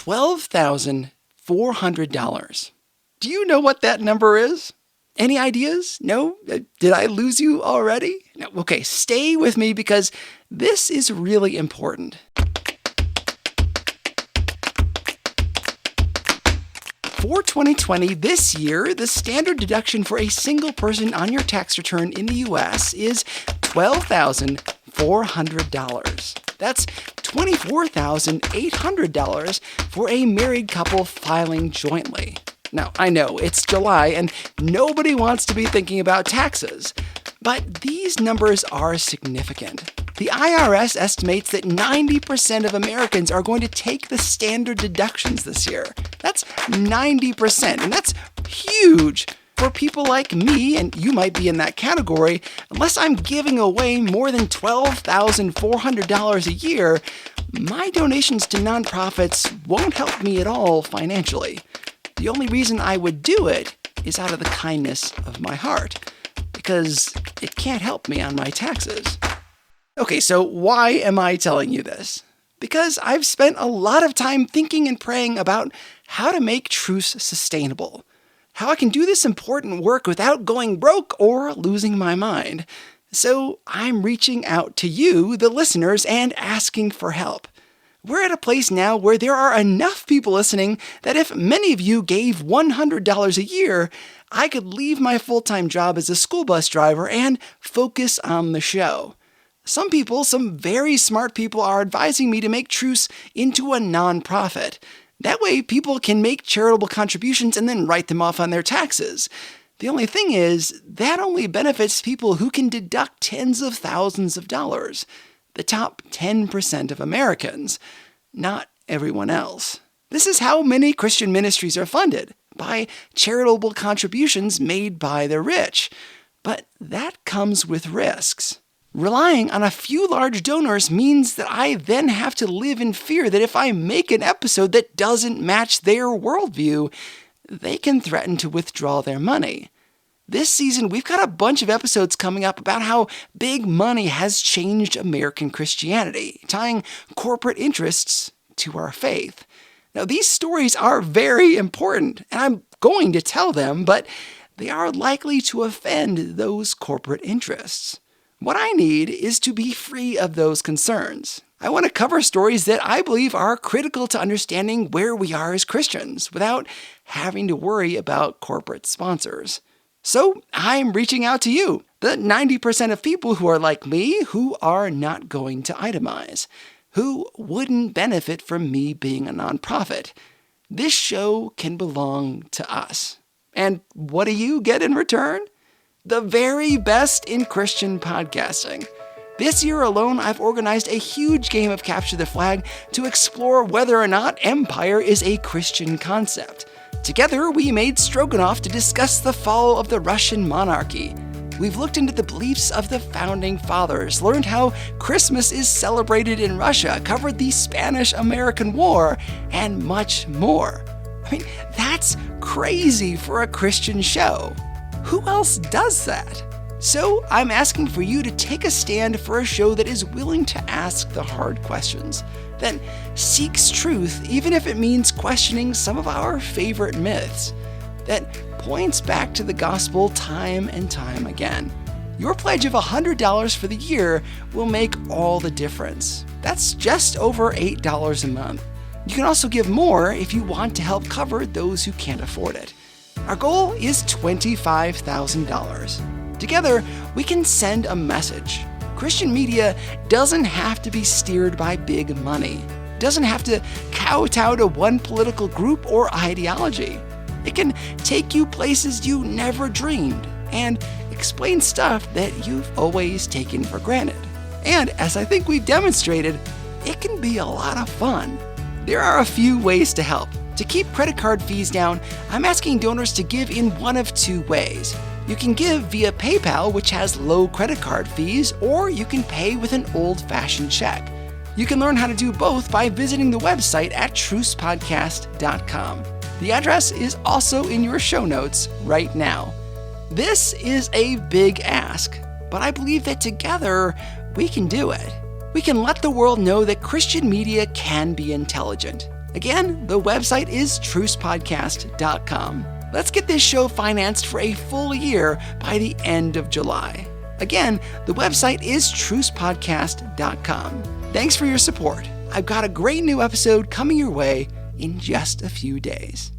$12,400. Do you know what that number is? Any ideas? No? Did I lose you already? No. Okay, stay with me because this is really important. For 2020, this year, the standard deduction for a single person on your tax return in the U.S. is $12,400. That's $24,800 for a married couple filing jointly. Now, I know it's July and nobody wants to be thinking about taxes, but these numbers are significant. The IRS estimates that 90% of Americans are going to take the standard deductions this year. That's 90%, and that's huge. For people like me, and you might be in that category, unless I'm giving away more than $12,400 a year, my donations to nonprofits won't help me at all financially. The only reason I would do it is out of the kindness of my heart, because it can't help me on my taxes. Okay, so why am I telling you this? Because I've spent a lot of time thinking and praying about how to make Truce sustainable, how I can do this important work without going broke or losing my mind. So I'm reaching out to you, the listeners, and asking for help. We're at a place now where there are enough people listening that if many of you gave $100 a year, I could leave my full-time job as a school bus driver and focus on the show. Some people, some very smart people, are advising me to make Truce into a nonprofit. That way, people can make charitable contributions and then write them off on their taxes. The only thing is, that only benefits people who can deduct tens of thousands of dollars. The top 10% of Americans, not everyone else. This is how many Christian ministries are funded, by charitable contributions made by the rich. But that comes with risks. Relying on a few large donors means that I then have to live in fear that if I make an episode that doesn't match their worldview, they can threaten to withdraw their money. This season, we've got a bunch of episodes coming up about how big money has changed American Christianity, tying corporate interests to our faith. Now, these stories are very important, and I'm going to tell them, but they are likely to offend those corporate interests. What I need is to be free of those concerns. I want to cover stories that I believe are critical to understanding where we are as Christians without having to worry about corporate sponsors. So I'm reaching out to you, the 90% of people who are like me, who are not going to itemize, who wouldn't benefit from me being a nonprofit. This show can belong to us. And what do you get in return? The very best in Christian podcasting. This year alone, I've organized a huge game of Capture the Flag to explore whether or not empire is a Christian concept. Together, we made Stroganoff to discuss the fall of the Russian monarchy. We've looked into the beliefs of the founding fathers, learned how Christmas is celebrated in Russia, covered the Spanish-American War, and much more. I mean, that's crazy for a Christian show. Who else does that? So I'm asking for you to take a stand for a show that is willing to ask the hard questions, that seeks truth even if it means questioning some of our favorite myths, that points back to the gospel time and time again. Your pledge of $100 for the year will make all the difference. That's just over $8 a month. You can also give more if you want to help cover those who can't afford it. Our goal is $25,000. Together, we can send a message. Christian media doesn't have to be steered by big money. It doesn't have to kowtow to one political group or ideology. It can take you places you never dreamed and explain stuff that you've always taken for granted. And as I think we've demonstrated, it can be a lot of fun. There are a few ways to help. To keep credit card fees down, I'm asking donors to give in one of two ways. You can give via PayPal, which has low credit card fees, or you can pay with an old-fashioned check. You can learn how to do both by visiting the website at trucepodcast.com. The address is also in your show notes right now. This is a big ask, but I believe that together we can do it. We can let the world know that Christian media can be intelligent, Again, the website is trucepodcast.com. Let's get this show financed for a full year by the end of July. Again, the website is trucepodcast.com. Thanks for your support. I've got a great new episode coming your way in just a few days.